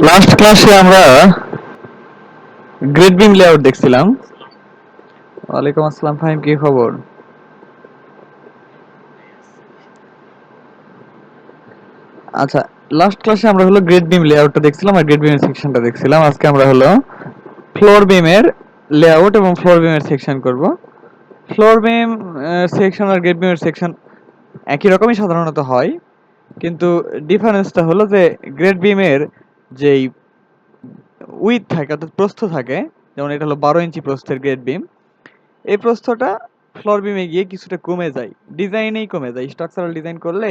Last ক্লাসে আমরা grade beam layout দেখছিলাম। ওয়ালাইকুম আসসালাম ফাহিম, কি খবর? আচ্ছা, লাস্ট ক্লাসে আমরা হলো গ্রেড বিম লেআউটটা দেখছিলাম আর গ্রেড বিমের সেকশনটা দেখছিলাম। আজকে আমরা হলো ফ্লোর বিমের লেআউট এবং ফ্লোর বিমের সেকশন করব। ফ্লোর বিম সেকশন আর গ্রেড বিমের সেকশন একই রকমই সাধারণত হয়, কিন্তু ডিফারেন্সটা হলো যে গ্রেড বিমের যেই উইথ থাকে অর্থাৎ প্রস্থ থাকে, যেমন এটা হলো 12 ইঞ্চি প্রস্থের গ্রেড বিম, এই প্রস্থটা ফ্লোর বিমে গিয়ে কিছুটা কমে যায়, ডিজাইনেই কমে যায়। স্ট্রাকচারাল ডিজাইন করলে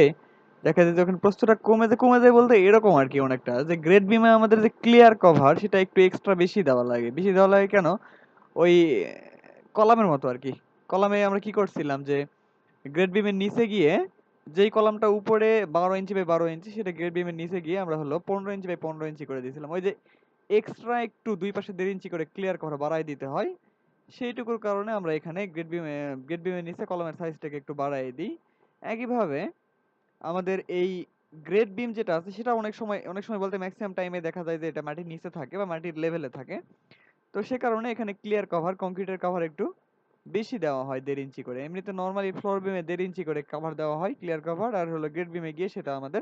দেখা যায় যখন প্রস্থটা কমে যায় বলতে এরকম আর কি, অনেকটা যে গ্রেড বিমে আমাদের যে ক্লিয়ার কভার সেটা একটু এক্সট্রা বেশি দেওয়া লাগে কেন? ওই কলামের মতো আর কি। কলামে আমরা কি করছিলাম যে গ্রেড বিমের নিচে গিয়ে যেই কলামটা উপরে 12 ইঞ্চি বাই 12 ইঞ্চি, সেটা গ্রেড বিমের নিচে গিয়ে আমরা হলো 15 ইঞ্চি বাই 15 ইঞ্চি করে দিয়েছিলাম। ওই যে এক্সট্রা একটু দুই পাশে 1.5 ইঞ্চি করে ক্লিয়ার কভার বাড়ায় দিতে হয়, সেইটুকুর কারণে আমরা এখানে গ্রেড বিমের নিচে কলামের সাইজটাকে একটু বাড়ায় দিই। একইভাবে আমাদের এই গ্রেড বিম যেটা আছে সেটা অনেক সময় বলতে ম্যাক্সিমাম টাইমে দেখা যায় যে এটা মাটির নিচে থাকে বা মাটির লেভেলে থাকে। তো সে কারণে এখানে ক্লিয়ার কভার, কংক্রিটের কভার একটু বেশি দেওয়া হয় 1.5 ইঞ্চি করে। এমনিতে নর্মালি ফ্লোর বিমে 1.5 ইঞ্চি করে কভার দেওয়া হয় ক্লিয়ার কভার, আর হলো গ্রেড বিমে গিয়ে সেটা আমাদের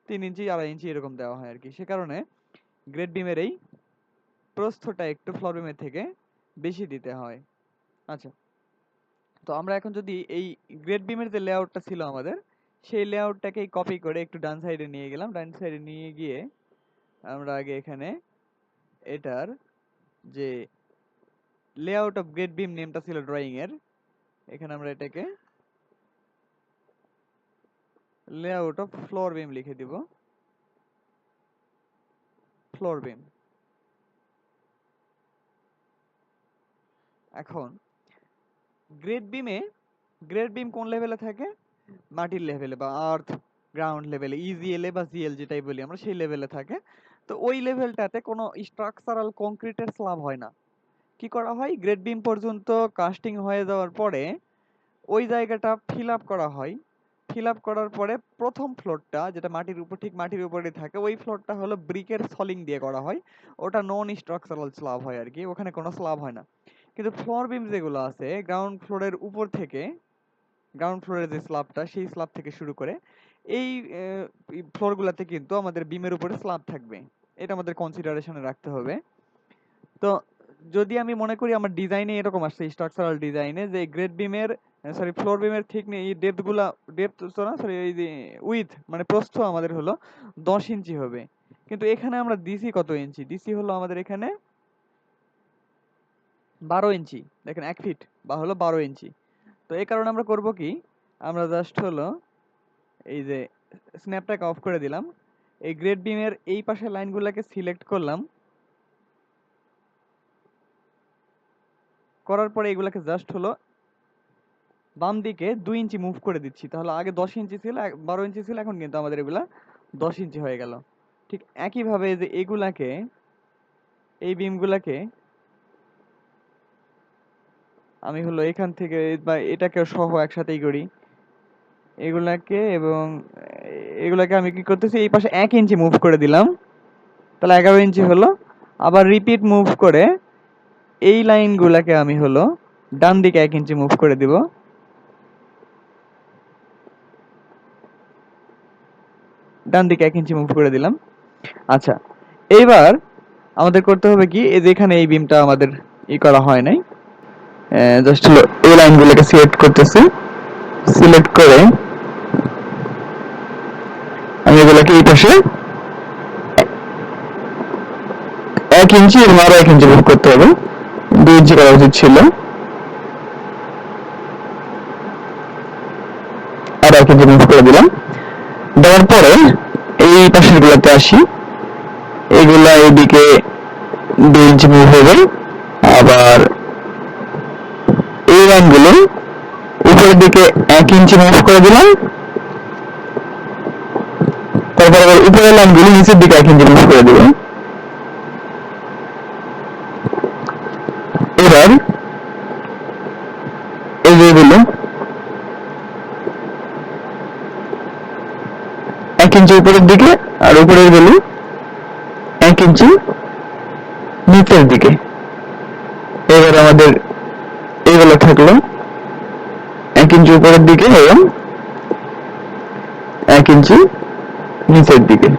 3 ইঞ্চি 2.5 ইঞ্চি এরকম দেওয়া হয় আর কি। সে কারণে গ্রেড বিমের এই প্রস্থটা একটু ফ্লোর বিমের থেকে বেশি দিতে হয়। আচ্ছা, তো আমরা এখন যদি এই গ্রেড বিমের যে লেআউটটা ছিল আমাদের, সেই লেআউটটাকে কপি করে একটু ডান সাইডে নিয়ে গেলাম। ডান সাইডে নিয়ে গিয়ে আমরা আগে এখানে এটার যে লেআউট অফ গ্রেড বিম নেমটা ছিল ড্রয়িং এর, এখানে আমরা এটাকে লেআউট অফ ফ্লোর বিম লিখে দিব। ফ্লোর বিম। এখন গ্রেড বিম কোন লেভেলে থাকে? মাটির লেভেলে বা আর্থ গ্রাউন্ড লেভেলে, ইজিএল বা জিএল যেটাই বলি আমরা, সেই লেভেলে থাকে। তো ওই লেভেলটাতে কোনো স্ট্রাকচারাল কংক্রিটের স্ল্যাব হয় না। কি করা হয়, গ্রেড বিম পর্যন্ত কাস্টিং হয়ে যাওয়ার পরে ওই জায়গাটা ফিল আপ করা হয়। ফিল আপ করার পরে প্রথম ফ্লোরটা যেটা মাটির উপর, ঠিক মাটির উপরে থাকে, ওই ফ্লোরটা হলো ব্রিকের সলিং দিয়ে করা হয়। ওটা নন স্ট্রাকচারাল স্ল্যাব হয় আর কি, ওখানে কোনো স্ল্যাব হয় না। কিন্তু ফ্লোর বিম যেগুলো আছে গ্রাউন্ড ফ্লোরের উপর থেকে, গ্রাউন্ড ফ্লোরের যে স্ল্যাবটা সেই স্ল্যাব থেকে শুরু করে এই ফ্লোরগুলোতে কিন্তু আমাদের বিমের উপরে স্ল্যাব থাকবে। এটা আমাদের কনসিডারেশনে রাখতে হবে। তো যদি আমি মনে করি আমার ডিজাইনে এরকম আসছে, স্ট্রাকচারাল ডিজাইনে যে গ্রেড বিমের সরি ফ্লোর বিমের ঠিক নেই এই ডেপথ তো না সরি এই যে উইথ মানে প্রস্থ আমাদের হলো 10 ইঞ্চি হবে, কিন্তু এখানে আমরা দিছি কত ইঞ্চি দিছি, হলো আমাদের এখানে 12 ইঞ্চি। দেখেন 1 ফিট বা হলো 12 ইঞ্চি। তো এই কারণে আমরা করব কি, আমরা জাস্ট হলো এই যে স্ন্যাপটাকে অফ করে দিলাম, এই গ্রেড বিমের এই পাশের লাইনগুলোকে সিলেক্ট করলাম, করার পরে এগুলাকে জাস্ট হলো বাম দিকে 2 ইঞ্চি মুভ করে দিচ্ছি। তাহলে আগে 10 ইঞ্চি ছিল, 12 ইঞ্চি ছিল, এখন কিন্তু আমাদের এগুলা 10 ইঞ্চি হয়ে গেল। ঠিক একইভাবে যে এগুলাকে, এই বিমগুলাকে আমি হলো এখান থেকে বা এটাকে সহ একসাথেই করি এগুলাকে, এবং এগুলাকে আমি কি করতেছি এই পাশে 1 ইঞ্চি মুভ করে দিলাম, তাহলে 11 ইঞ্চি হলো। আবার রিপিট মুভ করে এই লাইনগুলাকে আমি হলো ডান দিকে 1 ইঞ্চি মুভ করে দিব, ডান দিকে 1 ইঞ্চি মুভ করে দিলাম। আচ্ছা, এইবার আমাদের করতে হবে কি, এই যে এখানে এই বিমটা আমাদের করা হয় নাই, জাস্ট হলো এই লাইনগুলোকে সিলেক্ট করতেছি। সিলেক্ট করে আমি এগুলোকে এই পাশে 1 ইঞ্চি এবং আরো 1 ইঞ্চি মুভ করতে হবে, 2 ইঞ্চি করা উচিত ছিল, আর 1 ইঞ্চি মুভ করে দিলাম। দেওয়ার পরে এই পাশের গুলাতে আসি, এইগুলা এইদিকে 2 ইঞ্চি মুভ হবে। আবার এই লাইনগুলো উপরের দিকে 1 ইঞ্চি মুভ করে দিলাম, তারপর আবার উপরের লাইনগুলো নিচের দিকে 1 ইঞ্চি মুভ করে দেবো। এবার এই যেগুলো 1 ইঞ্চি উপরের দিকে আর উপরের গুলো 1 ইঞ্চি নিচের দিকে। এবার আমাদের এইগুলো থাকলো 1 ইঞ্চি উপরের দিকে এবং 1 ইঞ্চি নিচের দিকে।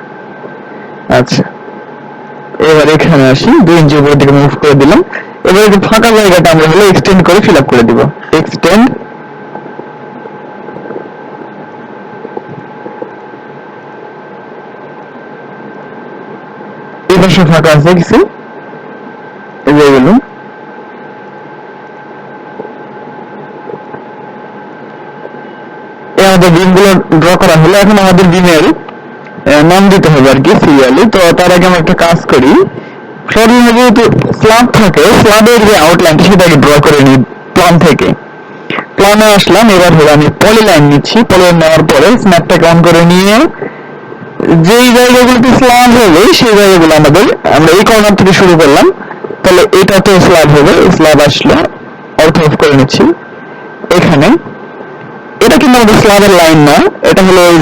আচ্ছা, এবার এখানে আসি, 2 ইঞ্চি উপরের দিকে মুভ করে দিলাম। এবার এই ফাঁকা জায়গাটা আমরা হলো এক্সটেন্ড করে ফিল আপ করে দিব। এক্সটেন্ড, এই পাশে ফাঁকা আছে কিছু, এগুলো আমাদের বিমগুলো ড্র করা হলো। এখন আমাদের বিমের নাম দিতে হবে আর কি সিরিয়ালি। তো তার আগে আমরা একটা কাজ করি, ফ্লোর বিমে যেহেতু স্ল্যাব থাকে, স্ল্যাবের যে আউটলাইনটা সেটাকে ড্র করে নিই প্ল্যান থেকে। প্ল্যানে আসলাম, এবার হলো আমি পলিলাইন নিচ্ছি। পলিলাইন নেওয়ার পরে স্ন্যাপটাকে অন করে নিয়ে যেই জায়গাগুলোতে স্ল্যাব হবে সেই জায়গাগুলো আমরা এই কর্নার থেকে শুরু করলাম, তাহলে এটাতে স্ল্যাব হবে। স্ল্যাব আসলে অর্থ অফ করে নিচ্ছি। এখানে এটা কিন্তু আমাদের স্ল্যাবের লাইন না, এটা হলো এই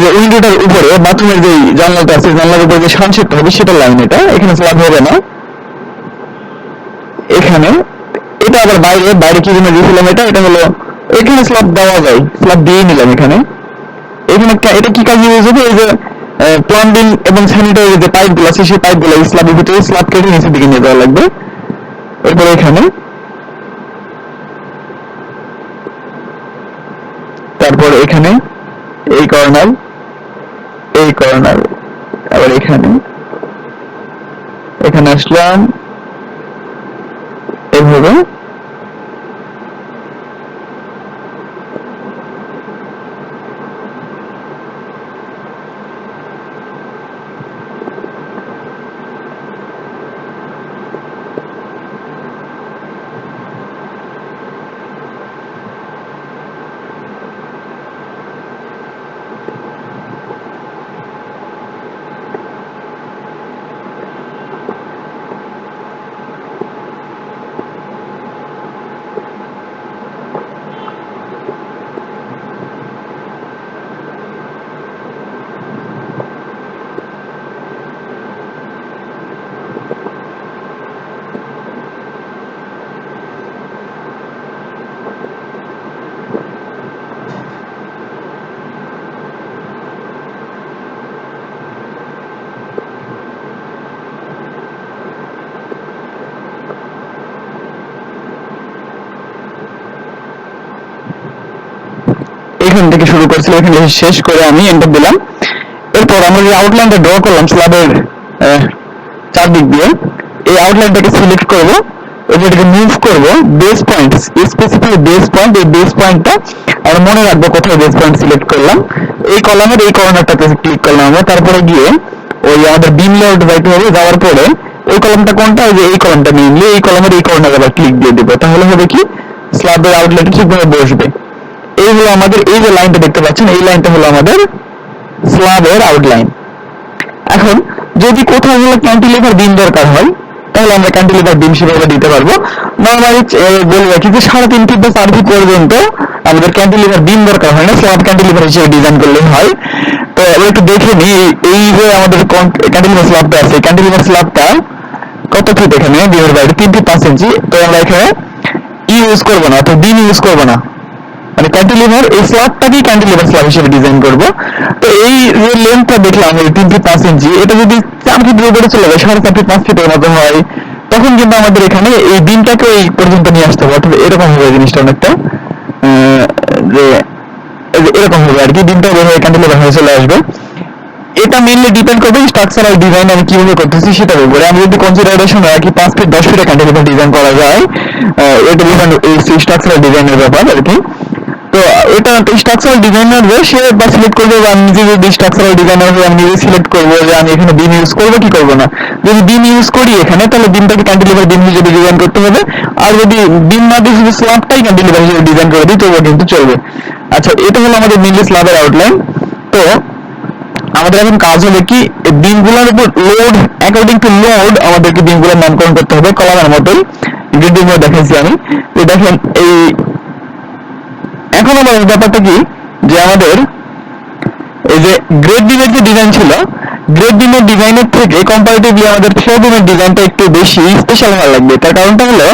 যে উইন্ডোটার উপরে বাথরুমের যে জানলাটা আছে, জানলার উপরে যে সানশেডটা হবে সেটা লাইন। এটা এখানে স্ল্যাব হবে না। এখানে এটা আবার বাইরে কি জন্য দিয়েছিলাম, এটা হলো এখানে স্ল্যাব দেওয়া যায়, স্ল্যাব দিয়ে নিলাম। এখানে এটা কি কাজে ইউজ হবে, এই যে প্লাম্বিং এবং স্যানিটারি যে পাইপগুলো আছে সেই পাইপগুলো স্ল্যাবের ভিতরে স্ল্যাব কেটে নিচের দিকে নিয়ে যাওয়া লাগবে। এরপরে এখানে, তারপর এখানে এই কর্নার, আবার এখানে আসলাম এভাবে। এখান থেকে শুরু করেছিলাম, এখানে শেষ করে আমি এন্টার দিলাম। এরপর আমরা যে আউটলাইনটা ড্র করলাম স্ল্যাবের চারদিক দিয়ে, এই আউটলাইনটাকে সিলেক্ট করব, এটাকে মুভ করব base point, specific base point. এই বেস পয়েন্টটা আমরা মনে রাখবো কোথায় বেস পয়েন্ট সিলেক্ট করলাম। এই কলামের এই কর্নারটাতে ক্লিক করলাম আমরা। তারপরে গিয়ে ওই আমাদের বিম লেআউট যাইতে হবে, যাওয়ার পরে ওই কলামটা কোনটা, ওই যে এই কলামটা মেইনলি, এই কলামের এই কর্নারে আবার ক্লিক দিয়ে দেবো। তাহলে হবে কি, স্ল্যাবের আউটলাইনটা ঠিকভাবে বসবে। এই হলো আমাদের, এই যে লাইনটা দেখতে পাচ্ছেন, এই লাইনটা হলো আমাদের স্ল্যাবের আউটলাইন। এখন যদি কোথাও হলো ক্যান্টিলিভার বিম দরকার হয়, তাহলে আমরা ক্যান্টিলিভার বিম সেভাবে দিতে পারবো। নর্মালি বলে রাখি যে 3.5 ফিট বা 4 ফিট পর্যন্ত আমাদের ক্যান্টিলিভার বিম দরকার হয় না, স্ল্যাব ক্যান্টিলিভার হিসেবে ডিজাইন করলে হয়। তো আমরা একটু দেখে নিই, এই যে আমাদের ক্যান্টিলিভার স্ল্যাবটা আছে, ক্যান্টিলিভার স্ল্যাবটা কত ফিট, এখানে বিমের বাইরে 3 ফিট 5 ইঞ্চি। তো আমরা এখানে ইউজ করবো না, অর্থাৎ বিম ইউজ করবো না, মানে ক্যান্টিলিভার এই স্ল্যাবটাকেই ক্যান্টিলিভার স্ল্যাব হিসেবে ডিজাইন করবো। তো এই যে লেন্থটা দেখলাম 3 ফিট 5 ইঞ্চি, এটা যদি 4 ফিটের উপরে চলে যায়, 4.5 ফিট 5 ফিটের মতো হয়, তখন কিন্তু আমাদের এখানে এই বিমটাকে এই পর্যন্ত নিয়ে আসতে হবে। অর্থাৎ এরকম হবে জিনিসটা অনেকটা, যে এরকম হবে আর কি, বিমটা বের হয়ে ক্যান্টিলিভার হয়ে চলে আসবে। এটা মেইনলি ডিপেন্ড করবে স্ট্রাকচারাল ডিজাইন আমি কিভাবে করতেছি সেটার উপরে। আমি যদি কনসিডারেশন রাখি 5 ফিট 10 ফিটে ক্যান্টিলিভার ডিজাইন করা যায়, এটা ডিপেন্ড এই স্ট্রাকচারাল ডিজাইনের ব্যাপার আর কি। তো এটা স্ট্রাকচারাল ডিজাইনার যে সে বা সিলেক্ট করবে, বা আমি নিজে যদি স্ট্রাকচারাল ডিজাইনার হয়ে আমি নিজে সিলেক্ট করবো যে আমি এখানে বিম ইউজ করবো কি করবো না। যদি বিম ইউজ করি এখানে, তাহলে বিমটাকে ক্যান্টিলিভার বিম হিসেবে ডিজাইন করতে হবে। আর যদি বিম না দিয়ে শুধু স্ল্যাবটাই ক্যান্টিলিভার হিসেবে ডিজাইন করে দিই তবুও কিন্তু চলবে। আচ্ছা, এটা হলো আমাদের মেইনলি স্ল্যাবের আউটলাইন। তো আমাদের এখন কাজ হবে কি, বিমগুলোর উপর লোড, অ্যাকর্ডিং টু লোড আমাদেরকে বিমগুলোর নামকরণ করতে হবে কলামের মতোই। গ্রিড বিমে দেখাইছি আমি, যে দেখেন এই এখন আবার ব্যাপারটা কি, যে আমাদের এই যে গ্রেড বিমের যে ডিজাইন ছিল, গ্রেড বিমের ডিজাইনের থেকে কম্পারেটিভলি আমাদের ফ্লোর বিমের ডিজাইনটা একটু বেশি স্পেশাল ভালো লাগবে। তার কারণটা হলো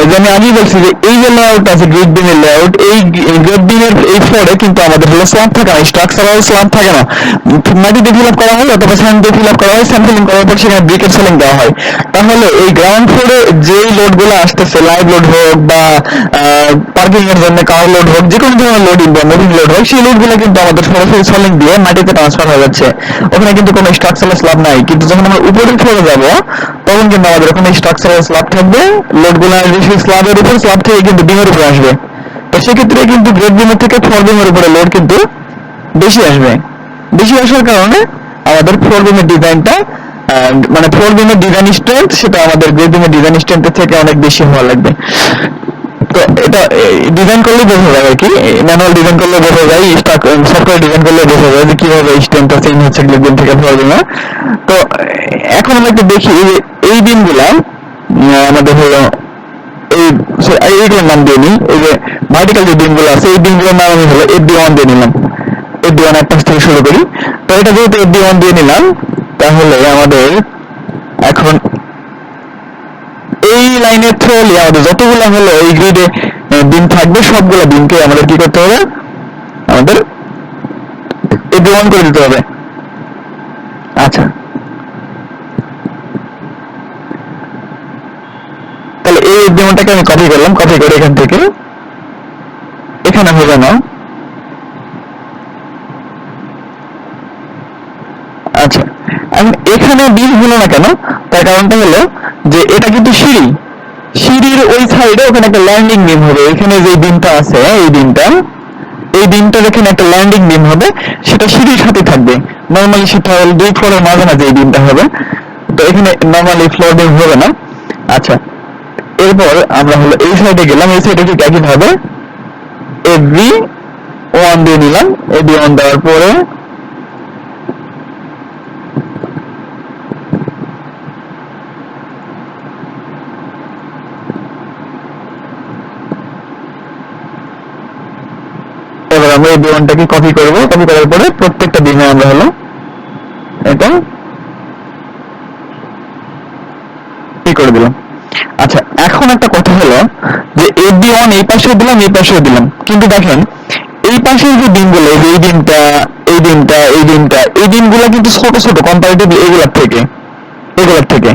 যে আমি আগেই বলছি যে এই যে লেআউট আছে গ্রেড বিমের লেআউট, এই গ্রেড বিমের এই ফ্লোরে কিন্তু আমাদের হলো স্ল্যাব থাকে না, স্ট্রাকচারাল স্ল্যাব থাকে না, মাটি দিয়ে ফিল আপ করা হয় অথবা স্যান্ড দিয়ে ফিল আপ করা হয়, স্যাম্পলিং করার পর সেখানে ব্রিকের সেলিং দেওয়া হয়। তাহলে এই গ্রাউন্ড ফ্লোরে যেই লোডগুলো আসতেছে, লাইভ লোড হোক বা পার্কিং এর জন্য কার লোড হোক, যে কোনো ধরনের লোড ইনডোর মুভিং লোড হোক, সেই লোডগুলো কিন্তু আমাদের সরাসরি সলিং দিয়ে মাটিতে ট্রান্সফার হয়ে যাচ্ছে, ওখানে কিন্তু কোনো স্ট্রাকচারাল স্ল্যাব নাই। কিন্তু যখন আমরা উপরের ফ্লোরে যাব তখন কিন্তু আমাদের ওখানে স্ট্রাকচারাল স্ল্যাব থাকবে, লোডগুলো আসবে সেই স্ল্যাবের উপর, স্ল্যাব থেকে কিন্তু বিমের উপরে আসবে। তো সেক্ষেত্রে কিন্তু গ্রেড বিমের থেকে ফ্লোর বিমের উপরে লোড কিন্তু বেশি আসবে। বেশি আসার কারণে আমাদের ফ্লোর বিমের ডিজাইনটা মানে ফ্লোর বিমের ডিজাইন স্ট্রেংথ সেটা আমাদের গ্রেড বিমের ডিজাইন স্ট্রেংথের থেকে অনেক বেশি হওয়া লাগবে। তো এটা ডিজাইন করলে বোঝা যায় আর কি, ম্যানুয়াল ডিজাইন করলে বোঝা যায়, সফটওয়্যার ডিজাইন করলে বোঝা যায় যে কিভাবে স্ট্রেংথটা চেঞ্জ হচ্ছে গ্রেড বিম থেকে ফ্লোর বিমে। তো এখন আমরা একটু দেখি যে এই বিমগুলা আমাদের হলো এইগুলোর নাম দিয়ে নিই। এই যে ভার্টিক্যাল যে বিমগুলো আছে এই বিমগুলোর নাম আমি হলো FB1 দিয়ে নিলাম। FB1 এক পাশ থেকে শুরু করি। তো এটা যেহেতু FB1 দিয়ে নিলাম, তাহলে আমাদের এখন এই লাইনের থ্রুলি আমাদের যতগুলো হলো এই গ্রিডে বিম থাকবে সবগুলো বিমকে আমাদের কি করতে হবে, আমাদের FB1 করে দিতে হবে। আচ্ছা, তাহলে এই FB1টাকে আমি কপি করলাম, কপি করে এখান থেকে এখানে হবে না। আচ্ছা, এখন এখানে বিম হলো না কেন, তার কারণটা হলো যে এটা কিন্তু সিঁড়ি, সিঁড়ির ওই সাইডে ওখানে একটা ল্যান্ডিং বিম হবে। এখানে যে বিমটা আছে এই বিমটার এখানে একটা ল্যান্ডিং বিম হবে, সেটা সিঁড়ির সাথে থাকবে। নর্মালি সেটা হল দুই ফ্লোরের মাঝামাঝি এই বিমটা হবে, তো এখানে নর্মালি ফ্লোর বিম হবে না। আচ্ছা, এরপর আমরা হলো এই সাইডে গেলাম, এই সাইডে ঠিক একই ভাবে FB1 দিয়ে নিলাম। FB1 দেওয়ার পরে এবার আমরা FB1টাকে কপি করব, কপি করার পরে প্রত্যেকটা বিমে আমরা হলো এটা কি করে দিলাম। আচ্ছা, এখন একটা কথা হলো যে FB1 এই পাশেও দিলাম, এই পাশেও দিলাম, কিন্তু দেখেন এই পাশের যে বিমগুলো, এই বিমটা, এই বিমটা, এই বিমটা, এই বিমগুলো কিন্তু ছোট ছোট কম্পারেটিভলি এগুলোর থেকে।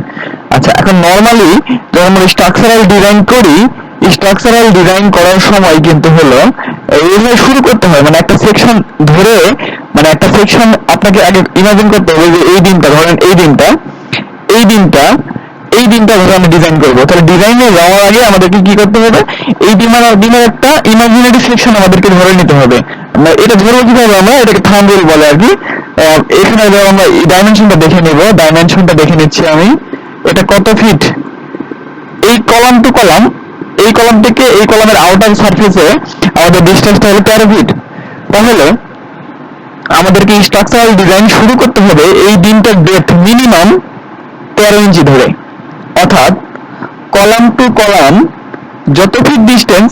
আচ্ছা, এখন নর্মালি যখন আমরা স্ট্রাকচারাল ডিজাইন করি, স্ট্রাকচারাল ডিজাইন করার সময় কিন্তু হলো এইভাবে শুরু করতে হয়, মানে একটা সেকশন ধরে, মানে একটা সেকশন আপনাকে আগে ইমাজিন করতে হবে যে এই দিনটা ধরেন, এই দিনটা ধরে আমি ডিজাইন করবো। তাহলে ডিজাইনে যাওয়ার আগে আমাদেরকে কি করতে হবে, এই দিনের একটা ইমাজিনারি সেকশন আমাদেরকে ধরে নিতে হবে। এটা ধরবো কিভাবে, আমরা এটাকে থাম্ব রুল বলে আর কি। এখানে আমরা ডাইমেনশনটা দেখে নিব, ডাইমেনশনটা দেখে নিচ্ছি আমি, এটা কত ফিট, এই কলাম টু কলাম, এই কলাম থেকে এই কলামের আউটার সারফেসে আমাদের ডিসটেন্সটা হলো 13 ফিট। তাহলে আমাদেরকে স্ট্রাকচারাল ডিজাইন শুরু করতে হবে এই দিনটার ডেপথ মিনিমাম 13 ইঞ্চি ধরে, অর্থাৎ কলাম টু কলাম যত ফিট ডিস্টেন্স,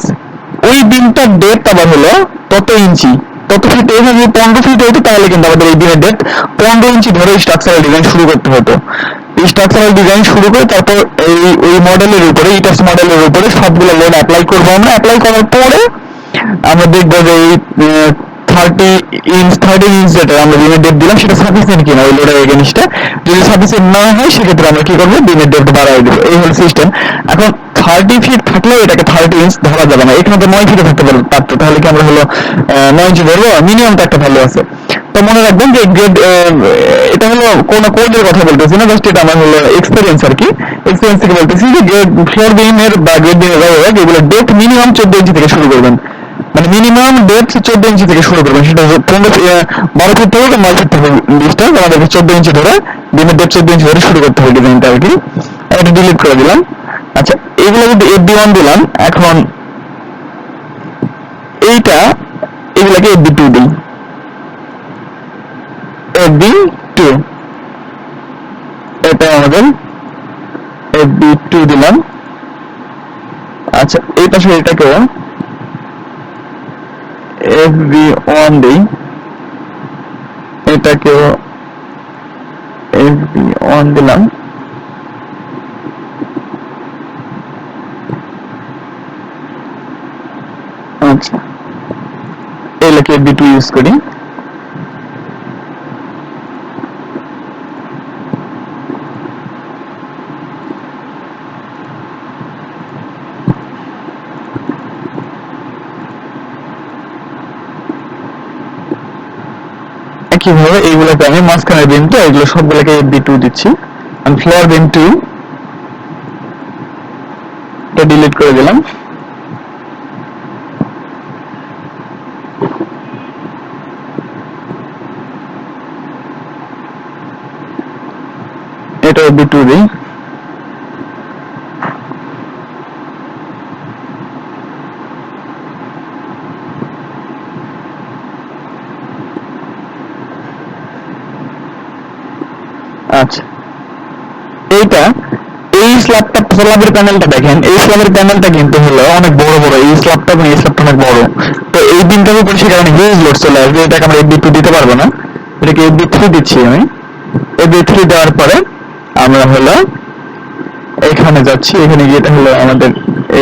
ওই দিনটার ডেপথ আবার হলো তত ইঞ্চি, তত ফিট। এইভাবে 15 ফিট হইতো, তাহলে কিন্তু আমাদের এই দিনের ডেপথ 15 ইঞ্চি ধরে স্ট্রাকচারাল ডিজাইন শুরু করতে হতো। স্ট্রাকচারাল ডিজাইন শুরু করে তারপর ওই মডেলের উপরে, ইটাস মডেলের উপরে সবগুলো লোড অ্যাপ্লাই করবো আমরা। অ্যাপ্লাই করার পরে আমরা দেখবো যে এই 13 ইঞ্চ যেটা আমরা বিমের ডেপথ দিলাম সেটা সাফিসিয়েন্ট কিনা ওই লোডের এগেইনস্টে। যদি সাফিসিয়েন্ট না হয় সেক্ষেত্রে আমরা কি করবো, বিমের ডেপথ বাড়াই দেবো। এই হল সিস্টেম। এখন 30 ফিট থাকলেও এটাকে 30 ইঞ্চ ধরা যাবে না, এখানে তো 9 ফিটে থাকতে পারতো, তাহলে কি আমরা হলো 9 ইঞ্চি ধরবো, মিনিমাম একটা ভ্যালু আছে। তো মনে রাখবেন যে গ্রেড, এটা হলো কোনো কোডের কথা বলতেছি না, জাস্ট এটা আমার হলো এক্সপেরিয়েন্স আর কি, এক্সপেরিয়েন্স থেকে বলতেছি যে গ্রেড ফ্লোর বিমের বা গ্রেড বিমের এগুলো ডেপথ মিনিমাম 14 ইঞ্চি থেকে শুরু করবেন, মানে মিনিমাম ডেপথ 14 ইঞ্চি থেকে শুরু করবেন। সেটা 12 ফিট থেকে 9 ফিট থেকে ডিস্টেন্স আমাদেরকে 14 ইঞ্চি ধরে, বিমের ডেপথ 14 ইঞ্চি ধরে শুরু করতে হবে ডিজাইনটা আর কি। এটা ডিলিট করে দিলাম। আচ্ছা, এগুলো যদি FB1 দিলাম, এখন এইটা এগুলাকে FB2 দিই, FB2, এটা আমাদের FB2 দিলাম। আচ্ছা, এই পাশে এটাকেও FB1 দিই, এটাকেও FB1 দিলাম। আচ্ছা, এই লেখে FB2 ইউজ করি। একইভাবে এইগুলোকে আমি মাঝখানের বিম তো এগুলো সবগুলোকে FB2 দিচ্ছি। আমি ফ্লোর বিম 2 এটা ডিলিট করে দিলাম। এটা FB2 দিই। আচ্ছা, এইটা এই স্ল্যাবটা স্ল্যাবের প্যানেলটা দেখেন, এই স্ল্যাবের প্যানেলটা কিন্তু হলো অনেক বড় বড়, এই স্ল্যাবটা এবং এই স্ল্যাবটা অনেক বড়। তো এই বিমটার উপর সে কারণে হিউজ লোড চলে আসবে, এটাকে আমরা FB2 দিতে পারবো না, এটাকে FB3 দিচ্ছি আমি। FB3 দেওয়ার পরে আমরা হলো এখানে যাচ্ছি, এখানে গিয়ে এটা হলো আমাদের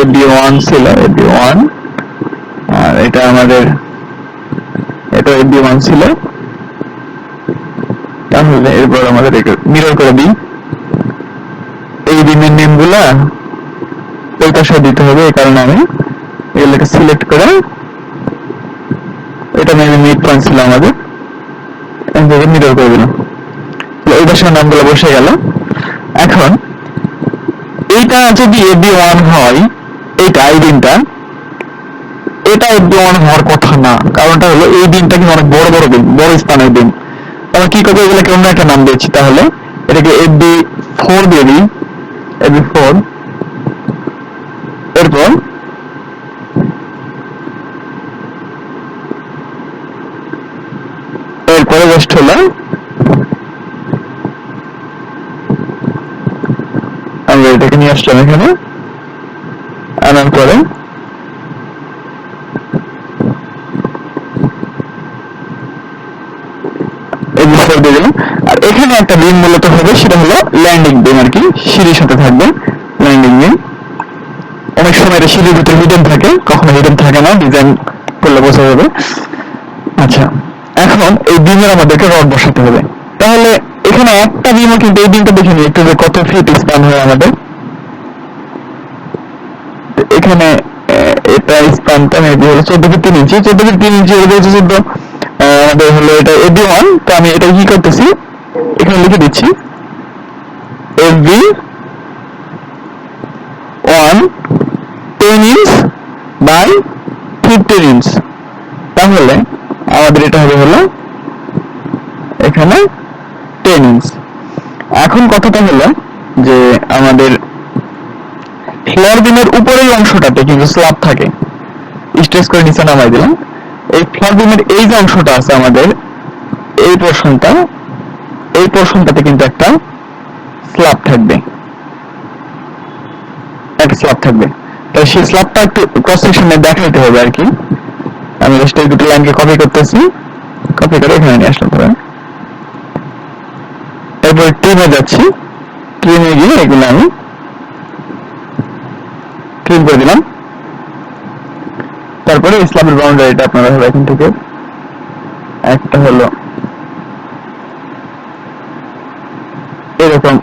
FB1 ছিল, FB1, আর এটা আমাদের এটা FB1 ছিল। তাহলে এরপর আমাদের মিরর করে দিই, এই বিমের নেম গুলা ওই পাশে দিতে হবে, এই কারণে আমি এগুলোকে সিলেক্ট করে এটা মেবি মিড পয়েন্ট ছিল আমাদের, এখানে মিরর করে দিলাম, ওই পাশের নামগুলো বসে গেল। এখন এইটা যদি FB1 হয়, এইটা এই বিমটা, এটা FB1 হওয়ার কথা না, কারণটা হলো এই বিমটা কিন্তু অনেক বড় বড় বিম, বড় স্থানের বিম। আমরা কি করবো, এগুলোকে অন্য একটা নাম দিচ্ছি, তাহলে এটাকে FB4 দিয়ে দিই, FB4। এরপর এরপরে জাস্ট হলো আমরা এটাকে নিয়ে আসলাম এখানে, আনার পরে FB4 দিয়ে দিলাম। আর এখানে একটা বিম মূলত হবে, সেটা হলো ল্যান্ডিং বিম আর কি, সিঁড়ির সাথে থাকবে ল্যান্ডিং বিম। অনেক সময় এটা সিঁড়ির ভিতরে হিডেন থাকে, কখনো হিডেন থাকে না, ডিজাইন করলে বোঝা যাবে। আচ্ছা, এখন এই বিমের আমাদেরকে রড বসাতে হবে। তাহলে এখানে একটা বিমও কিন্তু, এই বিমটা দেখে নিই একটু যে কত ফিট স্প্যান হয় আমাদের। এখানে এটা স্প্যানটা মেবি হলো 14 ফিট 3 ইঞ্চি, 14 ফিট 3 ইঞ্চি হয়ে যাচ্ছে 14। আমাদের হলো এটা FB1, তো আমি এটা কি করতেছি, এখানে লিখে দিচ্ছি FB1 10 ইঞ্চ বাই 15 ইঞ্চ। তাহলে আমাদের এটা হবে হলো এখানে 10 ইঞ্চ। এখন কথাটা হলো যে আমাদের ফ্লোর বিমের উপরের অংশটাতে কিন্তু স্ল্যাব থাকে, স্ট্রেস করে নিচে নামাই দিলাম। এই ফ্লোর বিমের এই যে অংশটা আছে আমাদের, এই পোরশনটাতে কিন্তু একটা স্ল্যাব থাকবে, একটা স্ল্যাব থাকবে। তাই সেই স্ল্যাবটা একটু ক্রস সেকশনে দেখাইতে হবে আর কি। আমি জাস্ট এই দুটো লাইনকে কপি করতেছি, কপি করে এখানে নিয়ে আসলাম। এরপর ট্রিমে যাচ্ছি, ট্রিমে গিয়ে এগুলো আমি ট্রিম করে দিলাম। তারপরে স্ল্যাবের বাউন্ডারিটা আপনারা হলো এখান থেকে একটা হলো এরকম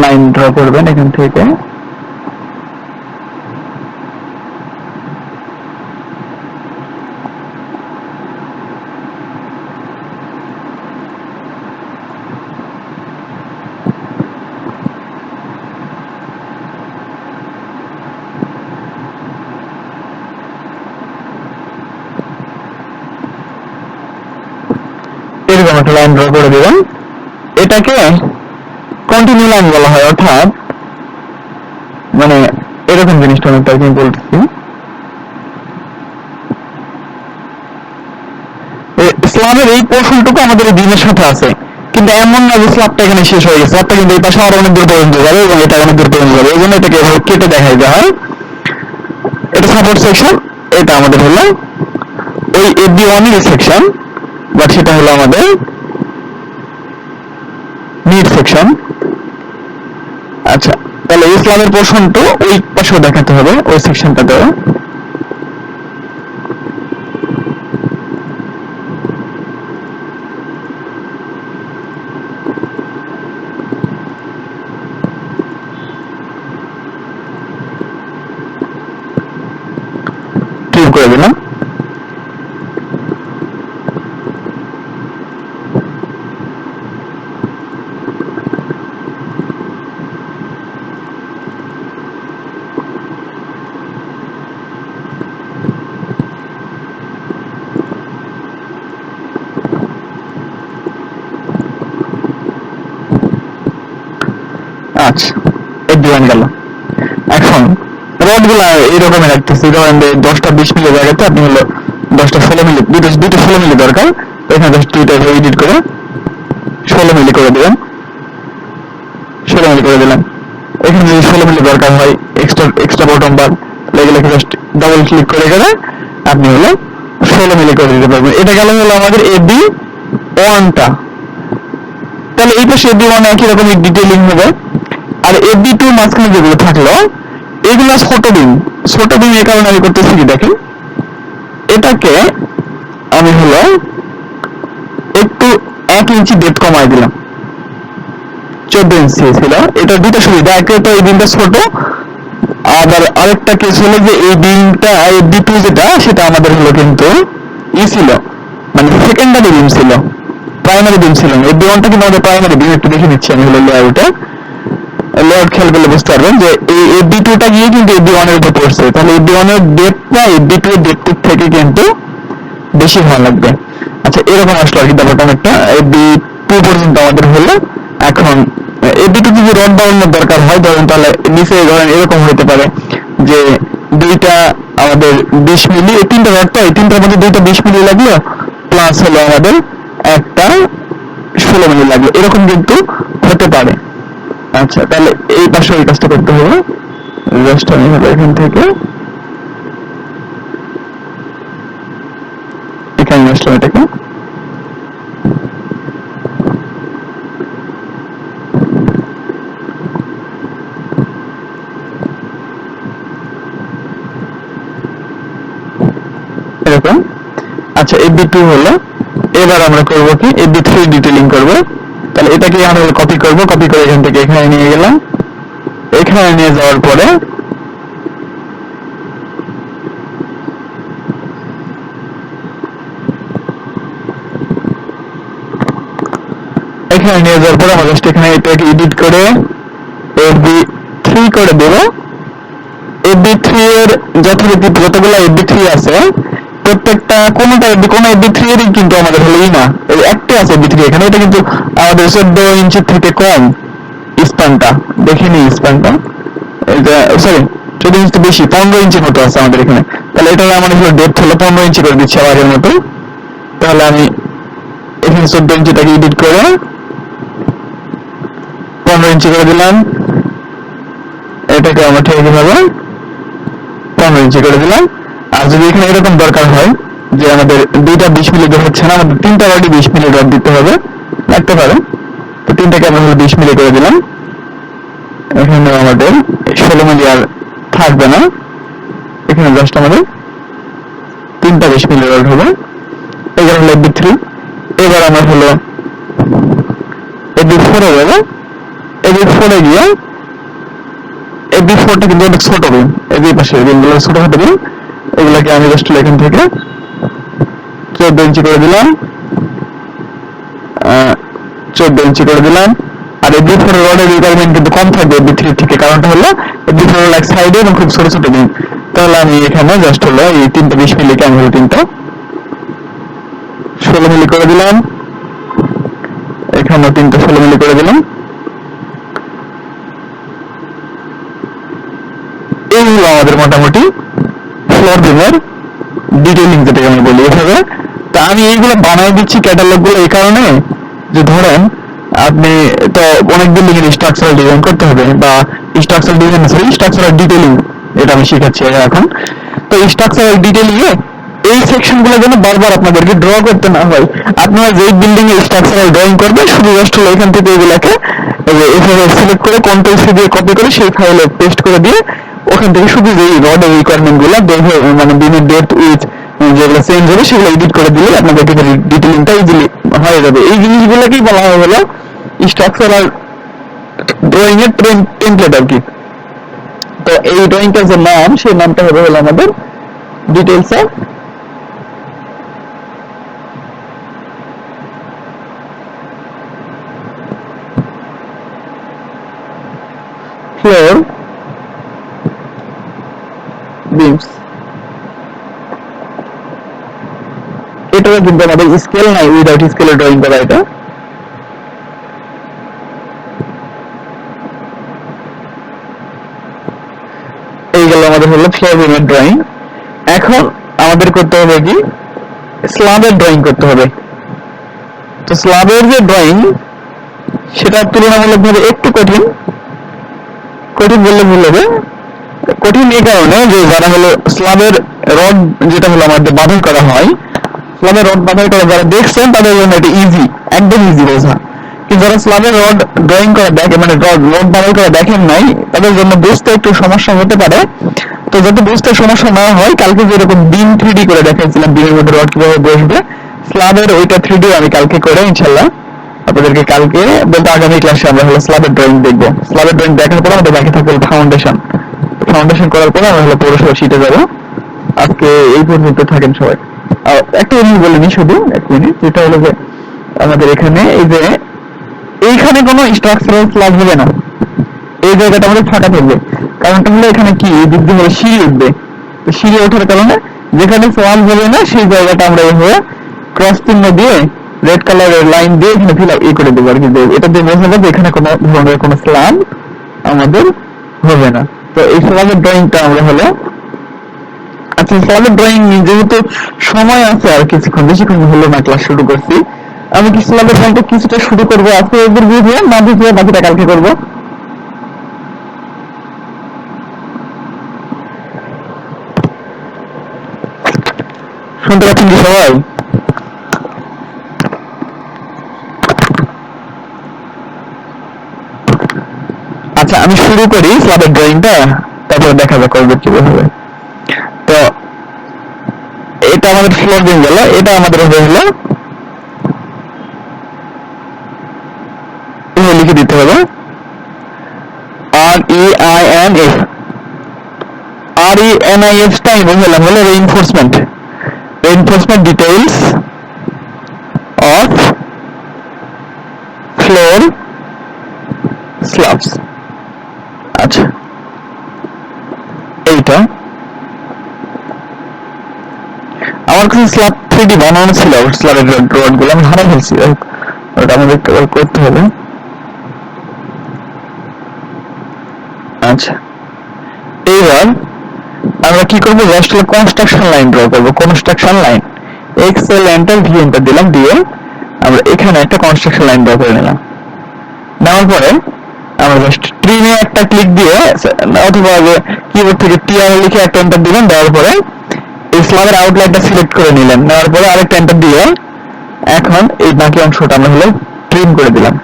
লাইন ড্র করবেন এখান থেকে, এরকম একটা লাইন ড্র করে দিবেন। এটাকে কন্টিনিউ লাইন বলা হয়, অর্থাৎ মানে এরকম জিনিসটা আমি তাই বলতেছি। স্ল্যাবের এই পোর্শনটুকু আমাদের এই বিমের সাথে আছে, কিন্তু এমন না যে স্ল্যাবটা এখানে শেষ হয়ে গেছে, স্ল্যাবটা কিন্তু এই পাশে আরো অনেক দূর পর্যন্ত যাবে এবং এটা অনেক দূর পর্যন্ত যাবে, এই জন্য এটাকে কেটে দেখাই দেওয়া হয়। এটা সাপোর্ট সেকশন, এটা আমাদের হলো ওই FB1 এর সেকশন, বাট সেটা হলো আমাদের মিড সেকশন। আচ্ছা, তাহলে ইসলামের পোর্শনটা ওই পাশেও দেখাতে হবে, ওই সেকশনটাতেও। ক্লিক করে দিলাম। আচ্ছা, এফবি1 গেল। এখন রড গুলা এইরকমের রাখতেছি, ধরেন 10টা 20 মিলি জায়গাতে আপনি হলো 10টা 16 মিলি, দুটো 16 মিলি দরকার, এখানে জাস্ট দুইটা এডিট করে 16 মিলি করে দিলাম, 16 মিলি করে দিলাম। এখানে যদি 16 মিলি দরকার হয় এক্সট্রা বটম বার লেগে জাস্ট ডাবল ক্লিক করে গেলে আপনি হলো 16 মিলি করে দিতে পারবেন। এটা গেল হলো আমাদের এফবি1টা। তাহলে এই পাশে এফবি1 একই রকমের ডিটেইলিং হবে। আর এফবি2 মাঝখানে যেগুলো থাকলো এগুলো ছোট বিম। ছোট বিম এই কারণে আমি করতেছি কি দেখেন, এটাকে আমি হলো একটু 1 ইঞ্চি ডেপথ কমাই দিলাম, 14 ইঞ্চি ছিল। এটা দুটো সুবিধা, একে তো এই বিমটা ছোট, আবার আরেকটা কেস হলো যে এই বিমটা এফবি2 যেটা সেটা আমাদের হলো কিন্তু ছিল, মানে সেকেন্ডারি বিম ছিল, প্রাইমারি বিম ছিল না। এফবি1টা কিন্তু আমাদের প্রাইমারি বিম। একটু দেখে নিচ্ছি আমি হলো লেআউটে, লেআউট খেয়াল করলে বুঝতে পারবেন যে এই এফবি2টা গিয়ে কিন্তু এফবি1 এর উপর পড়ছে, তাহলে এফবি1 এর ডেপথটা এফবি2 এর ডেপথ থেকে কিন্তু বেশি হওয়া লাগবে। আচ্ছা, এরকম আসলো আর কি ব্যাপারটা অনেকটা। এফবি2 পর্যন্ত আমাদের হলো। এখন এফবি2 যদি রড বাড়ানোর দরকার হয় ধরেন, তাহলে নিচে ধরেন এরকম হতে পারে যে দুইটা আমাদের 20 মিলি, এই তিনটা রড, তো এই তিনটার মধ্যে দুইটা 20 মিলি লাগলো, প্লাস হলো আমাদের একটা 16 মিলি লাগলো, এরকম কিন্তু হতে পারে। আচ্ছা, তাহলে এই পাশে ওই কাজটা করতে হবে। জাস্ট আমি হলো এখান থেকে এখানে আসলাম, এটাকে এরকম। আচ্ছা, এফবি2 হলো। এবার আমরা করবো কি, এফবি3 ডিটেইলিং করবো। তাহলে এটাকে আমরা কপি করবো, কপি করে এখান থেকে এখানে নিয়ে গেলাম। এখানে নিয়ে যাওয়ার পরে এখানে নিয়ে যাওয়ার পরে আমরা জাস্ট এখানে এটাকে এডিট করে এফবি3 করে দেব। এফবি3 এর যথারীতি যতগুলো এফবি3 আছে প্রত্যেকটা কোনোটা কোনো এফবি3 এরই কিন্তু আমাদের হলো না, একটা আছে এফবি3 এখানে, এটা কিন্তু আমাদের 14 ইঞ্চির থেকে কম স্প্যানটা। দেখিনি স্প্যানটা, এটা সরি 14 ইঞ্চি বেশি, 15 ইঞ্চির মতো আছে আমাদের এখানে। তাহলে এটা আমাদের হলো ডেপথ হলো 15 ইঞ্চি করে দিচ্ছি আগের মতো। তাহলে আমি এখানে 14 ইঞ্চিটাকে এডিট করে 15 ইঞ্চি করে দিলাম। এটাকে আমরা ঠিক ভাবে 15 ইঞ্চি করে দিলাম। আর যদি এখানে এরকম দরকার হয় যে আমাদের দুইটা 20 মিলি বের হচ্ছে না, আমাদের তিনটা অলরেডি 20 মিলি রড দিতে হবে, লাগতে পারে, তো তিনটাকে আমরা 20 মিলি করে দিলাম। এখানে আমাদের 16 মিলি আর থাকবে না, এখানে জাস্ট আমাদের তিনটা 20 মিলি রড হবে। এবার হলো এফবি3। এবার আমার হলো এফবি4 এ গেল। এফবি4 এ গিয়ে এফবি4টা কিন্তু অনেক ছোট বিম, এই পাশে বিমগুলো ছোট ছোট বিম, এগুলোকে আমি জাস্ট এখান থেকে 14 ইঞ্চি করে দিলাম, 14 ইঞ্চি করে দিলাম। আর এফবি4 এর রডের রিকোয়ারমেন্ট কিন্তু কম থাকবে এফবি3 থেকে, কারণটা হলো এফবি4 এর এক সাইডে এবং খুব ছোট ছোট বিম। তাহলে আমি এখানে জাস্ট হলো এই তিনটা 20 মিলিকে আমি তিনটা 16 মিলি করে দিলাম, এখানেও তিনটা 16 মিলি করে দিলাম। এই হলো আমাদের মোটামুটি ফ্লোর বিমের ডিটেইলিং, যেটাকে আমি বলি এভাবে। তা আমি এইগুলো বানাই দিচ্ছি ক্যাটালগ গুলো এই কারণে যে ধরেন আপনি তো অনেক বিল্ডিং এর স্ট্রাকচারাল ডিজাইন করতে হবে, বা structural design sorry structural detailing, এটা আমি শিখাচ্ছি এখন। তো স্ট্রাকচারাল ডিটেইলিং এ এই সেকশনগুলো যেন বারবার আপনাদেরকে ড্র করতে না হয়। আপনারা যেই বিল্ডিং এর স্ট্রাকচারাল ড্রয়িং করবেন শুধু জাস্ট হলো এখান থেকে এগুলাকে এভাবে সিলেক্ট করে কন্ট্রোল সি দিয়ে কপি করে সেই ফাইলে পেস্ট করে দিয়ে ওখান থেকে শুধু যেই রডের রিকোয়ারমেন্ট গুলো মানে বিমের ডেপথ উইথ যেগুলো চেঞ্জ হবে সেগুলো এডিট করে দিলে আপনাদের ডিটেইলিংটা ইজিলি হয়ে যাবে। এই জিনিসগুলোকেই বলা হয় হলো স্ট্রাকচারাল ড্রয়িং এর টেমপ্লেট আর কি। তো এই ড্রয়িংটার যে নাম সেই নামটা হবে হলো আমাদের ডিটেইলস অফ ফ্লোর বিমস। এটাও কিন্তু আমাদের স্কেল নাই, উইদাউট স্কেলে ড্রয়িং করা এটা। এই গেল আমাদের হলো ফ্লোর বিমের ড্রয়িং। এখন আমাদের করতে হবে কি স্ল্যাবের ড্রয়িং করতে হবে। তো স্ল্যাবের যে ড্রয়িং সেটা তুলনামূলকভাবে একটু কঠিন বললে ভুল হবে। কঠিন এই কারণে যে যারা হলো স্ল্যাবের রড যেটা হলো আমাদের বাঁধাই করা হয়, স্ল্যাবের রড বাঁধাই করা যারা দেখছেন তাদের জন্য এটা ইজি, একদম ইজি বোঝা। কিন্তু যারা স্ল্যাবের রড ড্রয়িং করা দেখে মানে রড বাঁধাই করা দেখেন নাই তাদের জন্য বুঝতে একটু সমস্যা হতে পারে। তো যাতে বুঝতে সমস্যা না হয় কালকে যেরকম বিম 3D করে দেখাইছিলাম বিমের মধ্যে রড কিভাবে বসবে, স্ল্যাবের ওইটা 3D আমি কালকে করে ইনশাল্লাহ আপনাদেরকে কালকে বলতে আগামী ক্লাসে আমরা হলো স্ল্যাবের ড্রয়িং দেখবো। স্ল্যাবের ড্রয়িং দেখার পর আমাদের বাকি থাকবে ফাউন্ডেশন করার পরে আমরা হলো পৌরসভা শিটে যাবো। আজকে এই পর্যন্ত থাকেন সবাই। একটা জিনিস বলে নি শুধু এক মিনিট, যেটা হলো যে আমাদের এখানে এই যে এইখানে কোনো স্ট্রাকচারাল স্ল্যাব হবে না, এই জায়গাটা আমাদের ফাঁকা থাকবে। কারণটা হলো এখানে কি দিক দিয়ে হলো সিঁড়ি উঠবে, তো সিঁড়ি ওঠার কারণে যেখানে স্ল্যাব হবে না সেই জায়গাটা আমরা এইভাবে ক্রস চিহ্ন দিয়ে রেড কালারের লাইন দিয়ে এখানে ফিল করে দেবো আর কি। এটা দিয়ে বোঝা যাবে এখানে কোনো ধরনের কোনো স্ল্যাব আমাদের হবে না। তো এই স্ল্যাবের ড্রয়িংটা আমরা হলো আচ্ছা স্ল্যাবের ড্রয়িং যেহেতু সময় আছে আর বেশিক্ষণ হলো না ক্লাস শুরু করছি, আমি কি স্ল্যাবের ড্রয়িংটা কিছুটা শুরু করবো আজকে এদের বুঝে না বুঝে বাকিটা কালকে করবো। শুনতে পাচ্ছেন কি সবাই? আচ্ছা আমি শুরু করি স্ল্যাবের ড্রয়িংটা, তারপরে দেখা যাক করবে কিভাবে। তো এটা আমাদের ফ্লোর বিম গেল, এটা আমাদের হবে হলো লিখে দিতে হবে REINF টাইম হলাম হলো reinforcement details of floor slabs. আচ্ছা এইটা আমার কাছে স্ল্যাব 3D বানানো ছিল, স্ল্যাবের রড গুলো আমি হারাই ফেলছি, ওটা আমাদের করতে হবে। আচ্ছা এইবার আমরা কি করবো জাস্ট কনস্ট্রাকশন লাইন ড্র করবো। Construction line Excel enter V enter দিলাম, দিয়ে আমরা এখানে একটা কনস্ট্রাকশন লাইন ড্র করে নিলাম। নেওয়ার পরে আমরা জাস্ট ট্রিমে একটা ক্লিক দিয়ে অথবা কিবোর্ড থেকে টিআর লিখে একটা এন্টার দিলাম, দেওয়ার পরে এই স্ল্যাবের আউটলাইনটা সিলেক্ট করে নিলেন। নেওয়ার পরে আরেকটা এন্টার দিয়ে এখন এই বাকি অংশটা আমরা হলো ট্রিম করে দিলাম।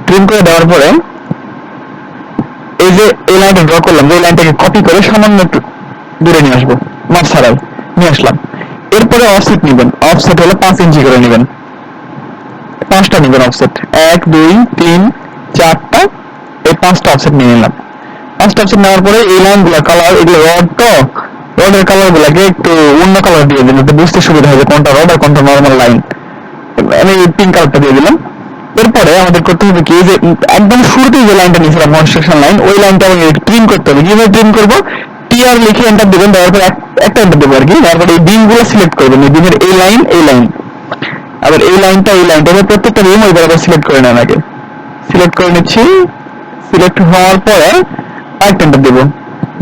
ট্রিম করে দেওয়ার পরে এই যে এই লাইনটা ড্র করলাম, এই লাইনটাকে কপি করে সামান্য একটু দূরে নিয়ে আসবো, মাপ ছাড়াই নিয়ে আসলাম। এরপরে অফসেট নিবেন, অফসেট হলো 5 ইঞ্চি করে নেবেন, 5টা নেবেন অফসেট, 1 2 3 4টা, এই 5টা অফসেট নিয়ে নিলাম। 5টা অফসেট নেওয়ার পরে এই লাইনগুলো কালার, এগুলো রডের কালার গুলাকে একটু অন্য কালার দিয়ে দিন, বুঝতে সুবিধা হবে কোনটা রড আর কোনটা নর্মাল লাইন। আমি পিঙ্ক কালারটা দিয়ে দিলাম। এরপরে আমাদের করতে হবে কি যে একদম শুরুতেই যে লাইনটা নিয়েছিলাম কনস্ট্রাকশন লাইন, ওই লাইনটা আমাদের ট্রিম করতে হবে। কিভাবে ট্রিম করবো, টিআর লিখে এন্টার দিবেন, দেওয়ার পর একটা এন্টার দেবো আর কি। তারপরে এই বিম গুলো সিলেক্ট করবেন, এই বিমের এই লাইন আবার এই লাইনটা প্রত্যেকটা বিম ওই বরাবর সিলেক্ট করে নেন। আগে সিলেক্ট করে নিচ্ছি, সিলেক্ট হওয়ার পরে আরেকটা এন্টার দেবো,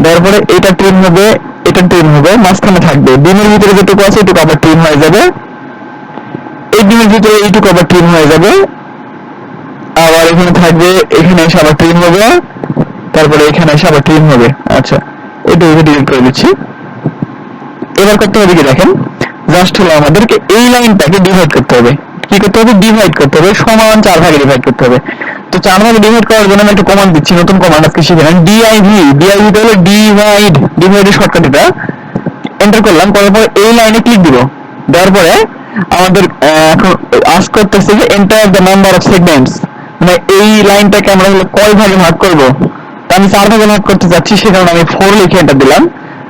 দেওয়ার পরে এটা ট্রিম হবে, এটা ট্রিম হবে, মাঝখানে থাকবে বিমের ভিতরে যেটুকু আছে এটুকু আবার ট্রিম হয়ে যাবে, এই বিমের ভিতরে এইটুকু আবার ট্রিম হয়ে যাবে, আবার এখানে থাকবে, এখানে এসে আবার ট্রিম হবে, তারপরে এখানে এসে আবার ট্রিম হবে। আচ্ছা এটা ডিলিট করে দিচ্ছি। এবার করতে হবে কি দেখেন, জাস্ট হলো আমাদেরকে এই লাইনটাকে ডিভাইড করতে হবে। কি করতে হবে? ডিভাইড করতে হবে, সমান 4 ভাগে ডিভাইড করতে হবে। তো 4 ভাগে ডিভাইড করার জন্য আমি একটা কমান্ড দিচ্ছি, নতুন কমান্ড আজকে শিখে নেন, ডিআইভি। ডিআইভি হলো ডিভাইড, ডিভাইডের শর্টকাট এটা। এন্টার করলাম, করার পরে এই লাইনে ক্লিক দিব। দেওয়ার পরে আমাদের এখন আস্ক করতেছে যে enter the number of segments, মানে এই লাইনটাকে আমরা হলো কয় ভাগে ভাগ করব। তো আমি 4 ভাগে ভাগ করতে যাচ্ছি, সে কারণে আমি 4 লিখে এন্টার দিলাম।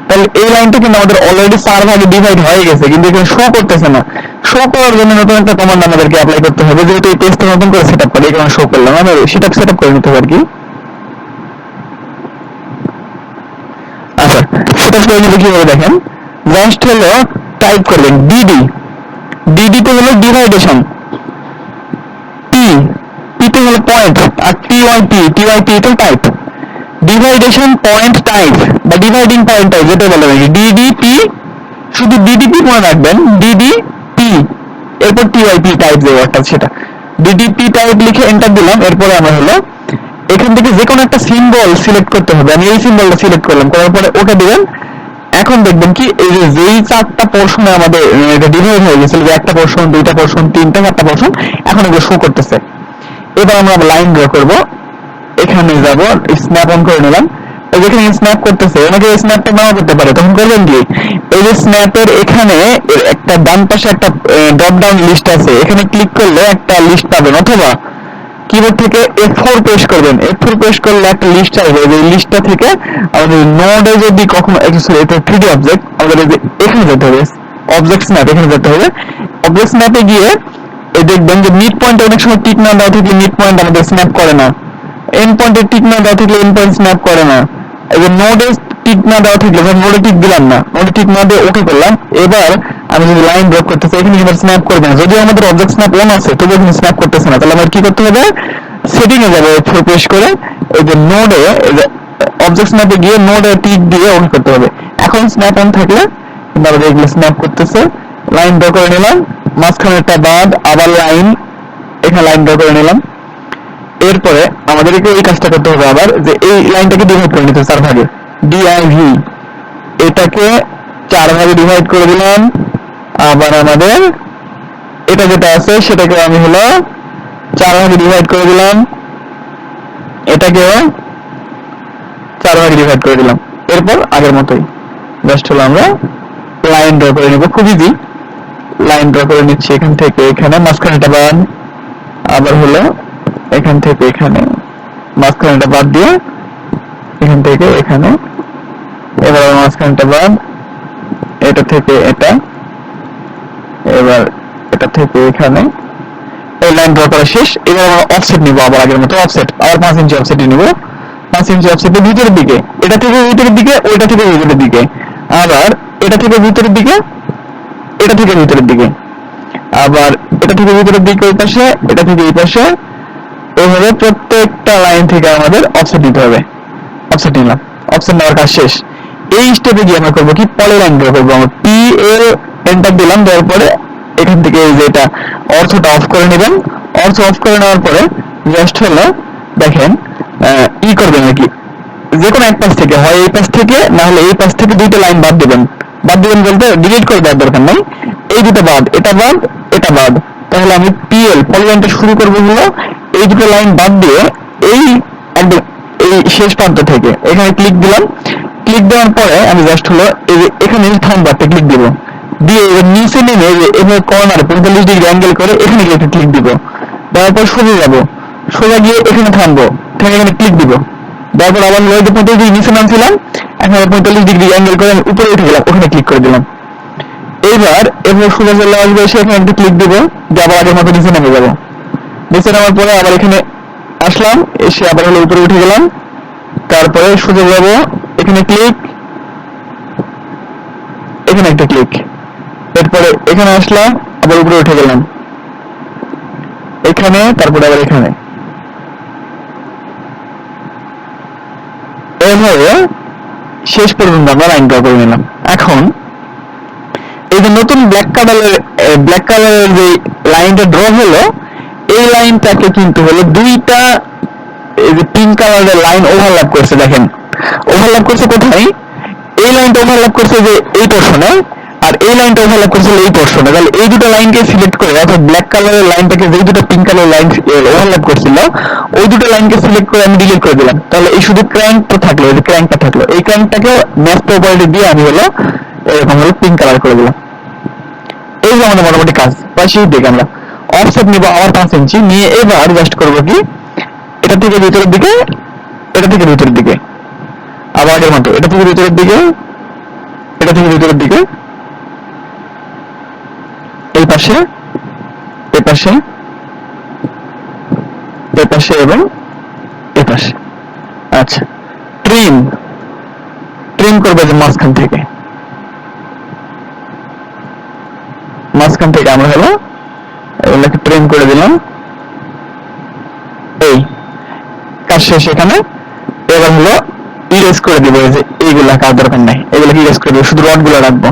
তাহলে এই লাইনটা কিন্তু আমাদের অলরেডি 4 ভাগে ডিভাইড হয়ে গেছে, কিন্তু এখানে শো করতেছে না। শো করার জন্য নতুন একটা কমান্ড আমাদেরকে অ্যাপ্লাই করতে হবে, যেহেতু এই পেজটা নতুন করে সেটআপ করে, এই কারণে শো করলাম। আমি সেটআপ করে নিতে পারি। আচ্ছা, সেটআপ করে নিতে কিভাবে দেখেন, জাস্ট হলো টাইপ করবেন ডিডি। ডিডি তে হলো ডিভাইডেশন, পি তে হলো পয়েন্ট, আর টিওয়াইপি তে টাইপ। ডিভাইডেশন পয়েন্ট টাইপ বা ডিভাইডিং পয়েন্ট টাইপ যেটা বলা হয় ডিডিপি, শুধু ডিডিপি মনে রাখবেন, ডিডিপি এরপর টিওয়াইপি টাইপ যে ওয়ার্ডটা সেটা ডিডিপি টাইপ লিখে এন্টার দিলাম। এরপরে আমরা হলো এখান থেকে যে কোনো একটা সিম্বল সিলেক্ট করতে হবে। আমি এই সিম্বলটা সিলেক্ট করলাম, করার পরে ওটা দিবেন। এখন দেখবেন কি এই যে যেই 4টা পোরশনে আমাদের এটা ডিভাইড হয়ে গেছিল, যে একটা পোরশন, দুইটা পোরশন, তিনটা, 4টা পোরশন, এখন এগুলো শো করতেছে। এবার আমরা লাইন ড্র করব, এখানে যাব, স্ন্যাপ অন করে নিলাম। এই যেখানে স্ন্যাপ করতেছে, অনেকে স্ন্যাপটা নাও করতে পারে, তখন করবেন কি, এই যে স্ন্যাপের এখানে একটা ডান পাশে একটা ড্রপ ডাউন লিস্ট আছে, এখানে ক্লিক করলে একটা লিস্ট পাবেন, অথবা কিবোর্ড থেকে F4 প্রেস করবেন। F4 প্রেস করলে একটা লিস্ট আসবে, এই লিস্টটা থেকে আমাদের নোডে যদি কখনো সরি এটা 3D অবজেক্ট, আমাদের এখানে যেতে হবে, অবজেক্ট স্ন্যাপ, এখানে যেতে হবে। অবজেক্ট স্ন্যাপে গিয়ে এই দেখবেন যে মিড পয়েন্ট অনেক সময় টিক না দেওয়া থাকলে মিড পয়েন্ট আমাদের স্ন্যাপ করে না, এন্ড পয়েন্টে টিক না দেওয়া থাকলে এন্ড পয়েন্ট স্ন্যাপ করে না। এই যে নোডে টিক না দেওয়া থাকলে, নোডে টিক দিলাম না, নোডে টিক না দিয়ে ওকে করলাম। এবার আমি যদি লাইন ড্র করতেছি, এখানে কিন্তু স্ন্যাপ করবে না, যদিও আমাদের অবজেক্ট স্ন্যাপ অন আছে, তবুও এখানে স্ন্যাপ করতেছে না। তাহলে আমার কি করতে হবে, সেটিং এ যাবে, F4 প্রেস করে এই যে নোডে অবজেক্ট স্ন্যাপে গিয়ে নোডে টিক দিয়ে ওকে করতে হবে। এখন স্ন্যাপ অন থাকলে কিন্তু আমাদের এগুলো স্ন্যাপ করতেছে। লাইন ড্র করে নিলাম, মাঝখানে একটা বাদ, আবার লাইন, এখানে লাইন ড্র করে নিলাম। এরপরে আমাদেরকে এই কাজটা করতে হবে আবার, যে এই লাইনটাকে ডিভাইড করে নিতে হবে 4 ভাগে, ডিআইভি, এটাকে 4 ভাগে ডিভাইড করে দিলাম। আবার আমাদের এটা যেটা আছে সেটাকে আমি হলো 4 ভাগে ডিভাইড করে দিলাম, এটাকেও 4 ভাগে ডিভাইড করে দিলাম। এরপর আগের মতোই জাস্ট হলো আমরা লাইন ড্র করে নিব, খুব ইজি। লাইন ড্র করে নিচ্ছি, এখান থেকে এখানে মাঝখানে একটা বাদ, আবার হলো এখান থেকে এখানে মাঝখানেটা বাদ দিয়ে এখান থেকে এখানে, এবার মাঝখানেটা বাদ, এটা থেকে এটা, এবার এটা থেকে এখানে। এই লাইন ড্র করা শেষ। এবার আমরা অফসেট নিব, আবার আগের মতো অফসেট, আবার 5 ইঞ্চি অফসেট নিব। 5 ইঞ্চি অফসেটের ভিতরের দিকে, এটা থেকে ভিতরের দিকে, ওইটা থেকে ভিতরের দিকে, আবার এটা থেকে ভিতরের দিকে, এটা থেকে ভিতরের দিকে, আবার এটা থেকে ভিতরের দিকে ওই পাশে, এটা থেকে এই পাশে। এইভাবে প্রত্যেকটা লাইন থেকে আমাদের অফসেট দিতে হবে। অফসেট নিলাম, অফসেট নেওয়ার কাজ শেষ। এই স্টেপে গিয়ে আমরা করবো কি, পলি লাইন ড্র করবো। আমরা PL এন্টার দিলাম, দেওয়ার পরে এখান থেকে এই যে এটা অর্থটা অফ করে নেবেন। অর্থ অফ করে নেওয়ার পরে জাস্ট হলো দেখেন ই করবেন আর কি, যে কোনো এক পাশ থেকে, হয় এই পাশ থেকে, না হলে এই পাশ থেকে দুইটা লাইন বাদ দেবেন। বাদ দিবেন বলতে ডিলিট করে দেওয়ার দরকার নাই, এই দুটো বাদ, এটা বাদ, এটা বাদ। তাহলে আমি পলি লাইনটা শুরু করবো হলো এই দুটো লাইন বাদ দিয়ে এই একদম এই শেষ প্রান্ত থেকে এখানে ক্লিক দিলাম। ক্লিক দেওয়ার পরে আমি জাস্ট হলো এই যে এখানে থাম বারতে ক্লিক দিব, দিয়ে এবার নিচে নেমে এভাবে কর্নারে 45 ডিগ্রি অ্যাঙ্গেল করে এখানে গিয়ে একটা ক্লিক দিব। দেওয়ার পর সোজা যাবো, সোজা গিয়ে এখানে থামবো, থেকে এখানে ক্লিক দিব। দেওয়ার পর আবার 45 ডিগ্রি নিচে নামছিলাম, এখন 45 ডিগ্রি অ্যাঙ্গেল করে আমি উপরে উঠে গেলাম, ওখানে ক্লিক করে দিলাম। এইবার এভাবে সোজা চলে আসবে, এসে এখানে একটা ক্লিক দিব, দিয়ে আবার আগের মতো নিচে নেমে যাবো। নিচে নামার পরে আবার এখানে আসলাম, এসে আবার হলো উপরে উঠে গেলাম। তারপরে সোজা যাবো, এখানে ক্লিক, এখানে একটা ক্লিক, এরপরে এখানে আসলাম, আবার উপরে উঠে গেলাম এখানে, তারপরে আবার এখানে। এভাবে শেষ পর্যন্ত আমরা লাইন ড্র করে নিলাম। এখন এই যে নতুন ব্ল্যাক কালারের যে লাইনটা ড্র হলো, এই লাইনটাকে কিন্তু হলো দুইটা এই যে পিঙ্ক কালারের লাইন ওভারল্যাপ করছে। দেখেন ওভারল্যাপ করছে কোথায়, এই লাইনটা ওভারল্যাপ করছে যে এই পোরশনে, আর এই লাইনটা ওভারল্যাপ করছিল এই পোর্শনে, তাহলে এই দুটো লাইনকে সিলেক্ট করে অর্থাৎ ব্ল্যাক কালারের লাইনটাকে যেই দুটো পিঙ্ক কালারের লাইন ওভারল্যাপ করছিল ওই দুটো লাইনকে সিলেক্ট করে আমি ডিলিট করে দিলাম। তাহলে এই শুধু ক্র্যাঙ্ক তো থাকলো, এই যে ক্র্যাঙ্কটা থাকলো, এই ক্র্যাঙ্কটাকে ম্যাচ প্রপার্টি দিয়ে আমি হলো এরকম হলো পিঙ্ক কালার করে দিলাম। এই যে আমাদের মোটামুটি কাজ পাশে দেখে আমরা অফসেট নিব আবার 5 ইঞ্চি নিয়ে এবার জাস্ট করবো কি এটা থেকে ভিতরের দিকে, এটা থেকে ভিতরের দিকে, আবার আগের মতো এটা থেকে ভিতরের দিকে, এটা থেকে ভিতরের দিকে, এই পাশে, এই পাশে, এই পাশে এবং এই পাশে। আচ্ছা, ট্রিম ট্রিম করবে যে মাঝখান থেকে, মাঝখান থেকে আমরা হলো এগুলোকে ট্রিম করে দিলাম। এই কাজ শেষ এখানে। এবার হলো ইরেজ করে দিব, যে এইগুলা কার দরকার নাই, এগুলোকে ইরেজ করে দিব, শুধু রড গুলো রাখবো।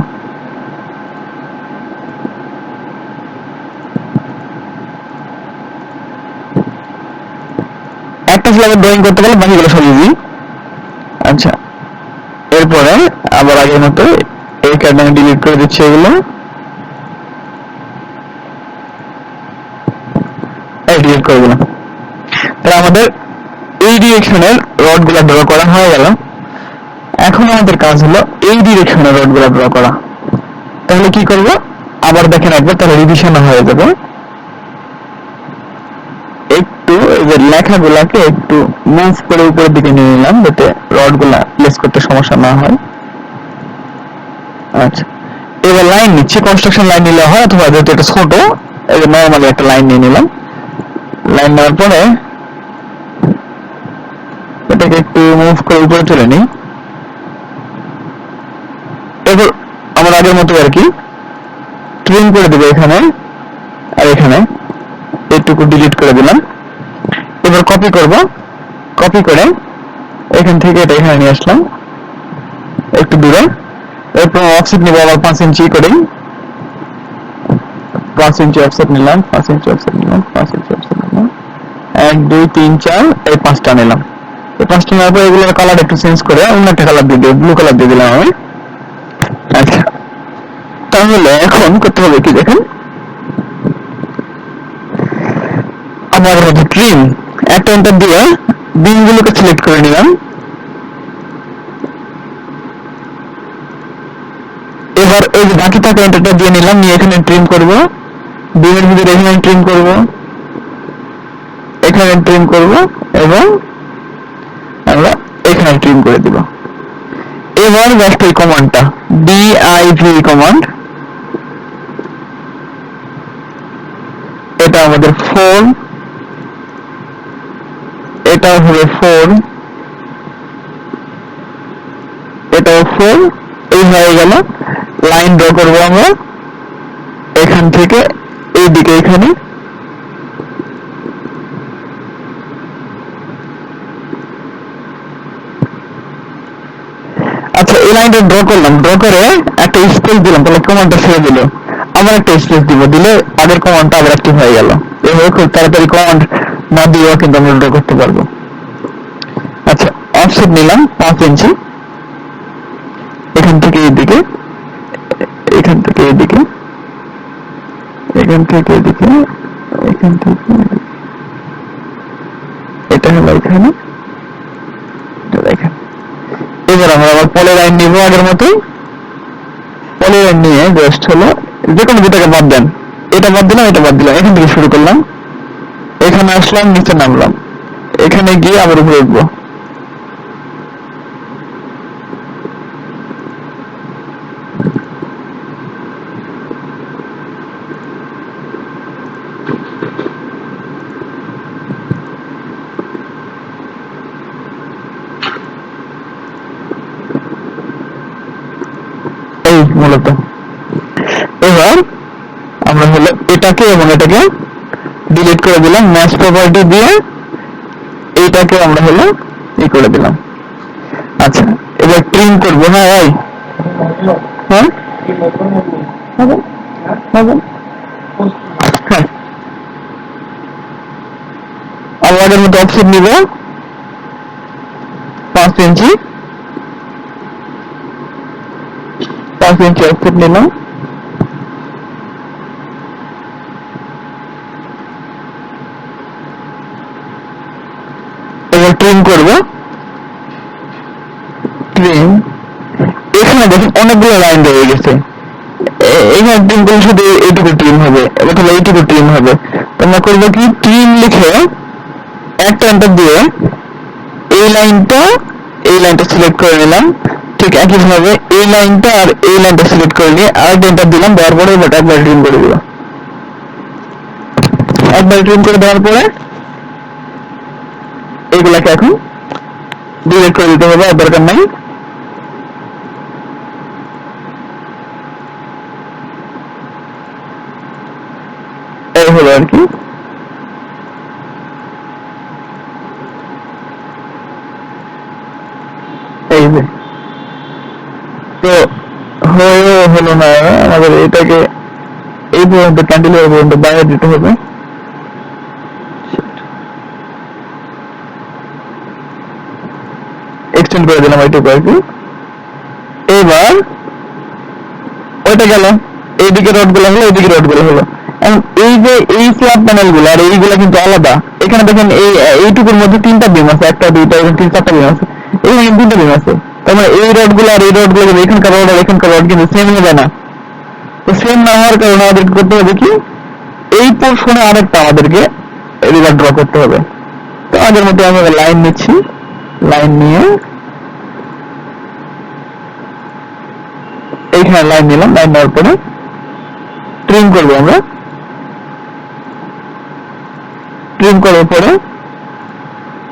একটা ফ্ল্যাগের ড্রয়িং করতে পারলে বাকিগুলো সব ইজি। আচ্ছা, এরপরে আবার আগের মতো এই কার্ড আমি ডিলিট করে দিচ্ছি, এগুলো ডিলিট করে দিলাম। তাহলে আমাদের এই ডিরেকশনের রড গুলা ড্র করা হয়ে গেল। এখন আমাদের কাজ হলো এই ডিরেকশনের রড গুলা ড্র করা। তাহলে কি করব, আবার দেখেন একবার, তাহলে রিভিশন হয়ে যাবে। একটু এই যে লেখাগুলাকে একটু মুভ করে উপরের দিকে নিয়ে নিলাম যাতে রড গুলা প্লেস করতে সমস্যা না হয়। আচ্ছা, এবার লাইন নিচ্ছি, কনস্ট্রাকশন লাইন নিলে হয়, অথবা যেহেতু এটা ছোট এই যে নর্মালি একটা লাইন নিয়ে নিলাম। লাইন নেওয়ার পরে এটাকে একটু মুভ করে উপরে তুলে নিই। এবার আমার আগের মতো আর কি ট্রিম করে দেবো এখানে আর এখানে, এইটুকু ডিলিট করে দিলাম। এবার কপি করব, কপি করে এখান থেকে এটা এখানে নিয়ে আসলাম একটু দূরে। এরপর অফসেট নিব আবার 5 ইঞ্চি করে, 5 ইঞ্চি অফসেট নিলাম, 5 ইঞ্চি অফসেট নিলাম, 5 ইঞ্চি অফসেট নিলাম, 1 2 3 4 এই 5টা নিলাম। এই 5টা নেওয়ার পর এগুলোর কালার একটু চেঞ্জ করে অন্য একটা কালার দিয়ে দিই, ব্লু কালার দিয়ে দিলাম আমি। আচ্ছা, তাহলে এখন করতে হবে কি দেখেন, আমার মধ্যে ট্রিম একটা এন্টার দিয়ে বিমগুলোকে সিলেক্ট করে নিলাম। এবার এই যে বাকি থাকা এন্টারটা দিয়ে নিলাম, নিয়ে এখানে ট্রিম করব, বিমের ভিতরে এখানে ট্রিম করব, এখানে ট্রিম করব এবং আমরা এখানে ট্রিম করে দিব। এবার জাস্ট এই কমান্ডটা div কমান্ড, এটা আমাদের 4, এটা হবে 4, এটাও 4, এই হয়ে গেল। লাইন ড্র করবো আমরা এখান থেকে এই দিকে এখানে, আচ্ছা এই লাইনটা ড্র করলাম, ড্র করে একটা স্পেস দিলাম, তাহলে কমান্ডটা ছেড়ে দিল, আবার একটা স্পেস দিব, দিলে আগের কমান্ডটা আবার অ্যাক্টিভ হয়ে গেল। এভাবে খুব তাড়াতাড়ি কমান্ড না দিয়েও কিন্তু আমরা ড্র করতে পারবো। আচ্ছা, অফসেট নিলাম 5 ইঞ্চি, এখান থেকে এইদিকে, এখান থেকে এইদিকে, এখান থেকে এদিকে, এখান থেকে এটা হলো এখানে, এখানে। এবার আমরা আবার পলি লাইন নিব আগের মতোই, পলি লাইন নিয়ে জাস্ট হলো যে কোনো দুটাকে বাদ দেন, এটা বাদ দিলাম, এটা বাদ দিলাম, এখান থেকে শুরু করলাম, এখানে আসলাম, নিচে নামলাম, এখানে গিয়ে আবার উপরে উঠবো। এই মূলত এবার আমরা হলো এটাকে এবং এটাকে ডিলিট করে দিলাম, ম্যাচ প্রপার্টি দিয়ে এইটাকে আমরা হলো ই করে দিলাম। আচ্ছা, এবার ট্রিম করব। হ্যাঁ ভাই, হ্যাঁ হ্যাঁ, আমাদের মতো অপশন নিব 5 ইঞ্চি, 5 5 ইঞ্চি অফসেট নিলাম। এবার ট্রিম করব। ট্রিম, এখানে দেখুন অনেকগুলো লাইন রয়ে গেছে। এখানে ট্রিম করলে শুধু এইটুকু ট্রিম হবে, অথবা এইটুকু ট্রিম হবে। তোমরা করবো কি, ট্রিম লিখে একটা এন্টার দিয়ে এই লাইনটা সিলেক্ট করে নিলাম। ঠিক একইভাবে এই লাইনটা আর এই লাইনটা সিলেক্ট করে নিয়ে আরেকটা এন্টার দিলাম, দেওয়ার পরে এবার একবার ট্রিম করে দিলাম। একবার ট্রিম করে দেওয়ার পরে এইগুলাকে এখন ডিলিট করে দিতে হবে, আর দরকার নাই। এই হলো আর কি। এই যে তো হলো না, আমাদের এটাকে এই পর্যন্ত ক্যান্টিলিভার পর্যন্ত বাইরে দিতে হবে। এক্সটেন্ড করে দিলাম এইটুকু আর কি। এবার ওইটা গেল, এইদিকে রড গুলো হলো, এইদিকে রড গুলো হলো। এখন এই যে এই স্ল্যাব প্যানেল গুলো আর এইগুলা কিন্তু আলাদা। এখানে দেখেন এইটুকুর মধ্যে 3টা বিম আছে, 1টা 2টা এবং 3-4টা বিম আছে। এখানে 3টা বিম আছে। তার মানে এই রড গুলো আর এই রড গুলো, এখানকার রড আর এখানকার রড কিন্তু সেম হবে না। তো সেম না হওয়ার কারণে আমাদেরকে করতে হবে কি, এই পোর্শনে আরেকটা আমাদেরকে রিভার ড্র করতে হবে। তো আগের মতো আমি লাইন নিচ্ছি, লাইন নিয়ে এইখানে লাইন নিলাম। লাইন নেওয়ার পরে ট্রিম করবো আমরা। ট্রিম করার পরে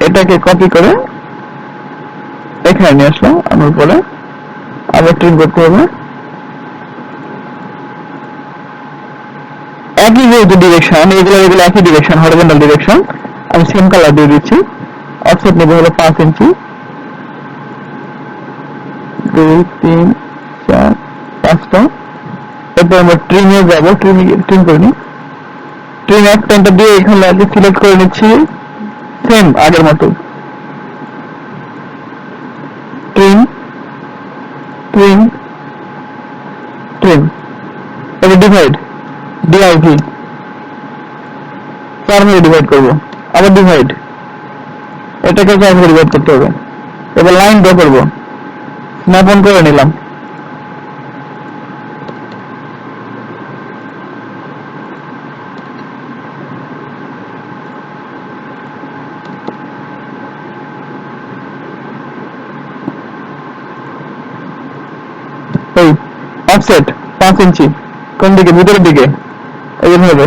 এটাকে কপি করে এখানে নিয়ে আসলাম, আনার পরে আবার ট্রিম করতে হবে। একই যেহেতু ডিরেকশন, এগুলো একই ডিরেকশন, হরিজন্টাল ডিরেকশন, আমি সেম কালার দিয়ে দিচ্ছি। অফসেট নেবো হলো 5 ইঞ্চি। 2 3 4 5টা। এরপর আমরা ট্রিমে যাবো, ট্রিম করে নিই। ট্রিম একটা এন্টার দিয়ে এখানে সিলেক্ট করে নিচ্ছি সেম আগের মতো। ট্রিম ট্রিম ট্রিম, এবার ডিভাইড, ডিআইভি 4 ভাগে ডিভাইড করবো। আবার ডিভাইড, এটাকে 4 ভাগে ডিভাইড করতে হবে। এবার লাইন ড্র করবো, স্ন্যাপ অন করে নিলাম। এই অফসেট 5 ইঞ্চি, কোন দিকে, ভিতরের দিকে, এইভাবে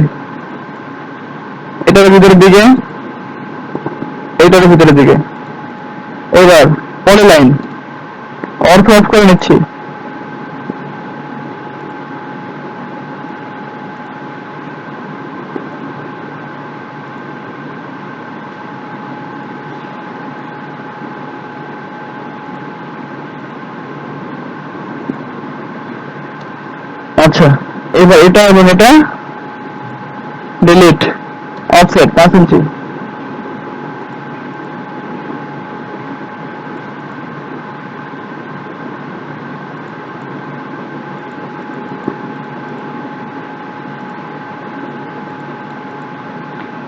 এটার ভিতরের দিকে, এইটার ভিতরের দিকে। এবার পলি লাইন, অর্থ অফ করে নিচ্ছি। আচ্ছা, এবার এটা এবং এটা ডিলিট। অফসেট 5 ইঞ্চি।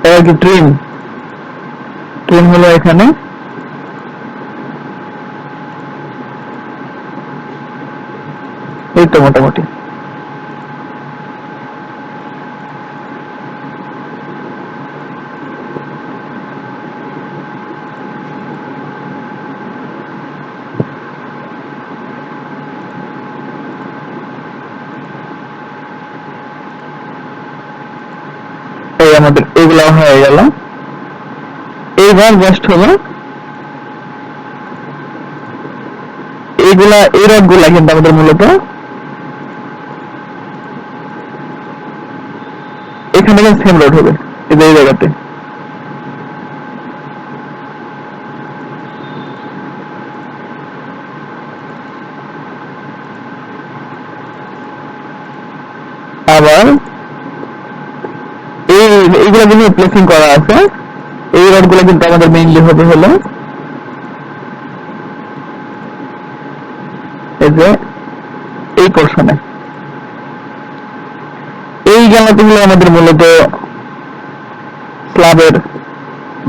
এবার কি ট্রিম, ট্রিম হলো এখানে। এই তো মোটামুটি। এই আমাদের এগুলা হয়ে গেল। এইবার জাস্ট হলো এইগুলা, এই রড গুলা কিন্তু আমাদের মূলত এখানে সেম রড হবে এই জায়গাতে। আবার এইগুলা কিন্তু প্লেসিং করা আছে। এই রড গুলা কিন্তু আমাদের মেইনলি হবে হলো এই যে এই পোর্শনে। এই জ্ঞানগুলো আমাদের মূলত স্ল্যাবের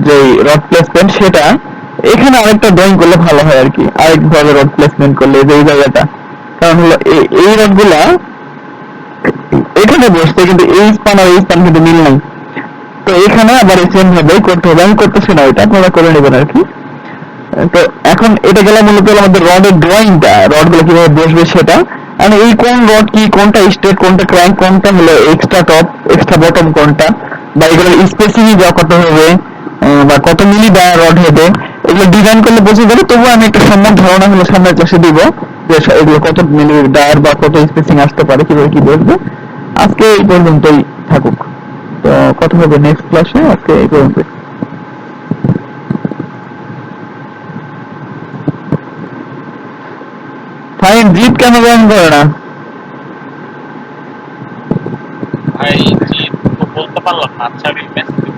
যে রড প্লেসমেন্ট সেটা, এখানে আরেকটা ড্রয়িং করলে ভালো হয় আর কি, আরেকভাবে রড প্লেসমেন্ট করলে যে এই জায়গাটা, কারণ হলো এই রডগুলা এখানে বসছে কিন্তু এই স্পান আর এই স্পান কিন্তু মিল নাই, তো এখানে আবার সেম ভাবে করতে হবে। আমি করতেছি না, এটা আপনারা করে নেবেন আর কি। তো এখন এটা গেলে মূলত আমাদের রডের ড্রয়িংটা, রডগুলো কিভাবে বসবে সেটা, মানে এই কোন রড কি, কোনটা স্ট্রেট, কোনটা ক্র্যাঙ্ক, কোনটা হলো এক্সট্রা টপ, এক্সট্রা বটম কোনটা, বা এগুলোর স্পেসিংই বা কত হবে, বা কত মিলি বা রড হবে, এগুলো ডিজাইন করলে বোঝা যাবে। তবুও আমি একটা সম্যক ধারণা হলো সামনের ক্লাসে দিব যে এগুলো কত মিলি ডায়ার বা কত স্পেসিং আসতে পারে, কিভাবে কি বসবে। আজকে এই পর্যন্তই থাকুক, তো কথা হবে নেক্সট ক্লাসে। আজকে এই পর্যন্ত। ফাইন, জিত কেন জয়েন করে না? ভাই জি, তো বলতে পারলাম না। আচ্ছা আমি মেসেজ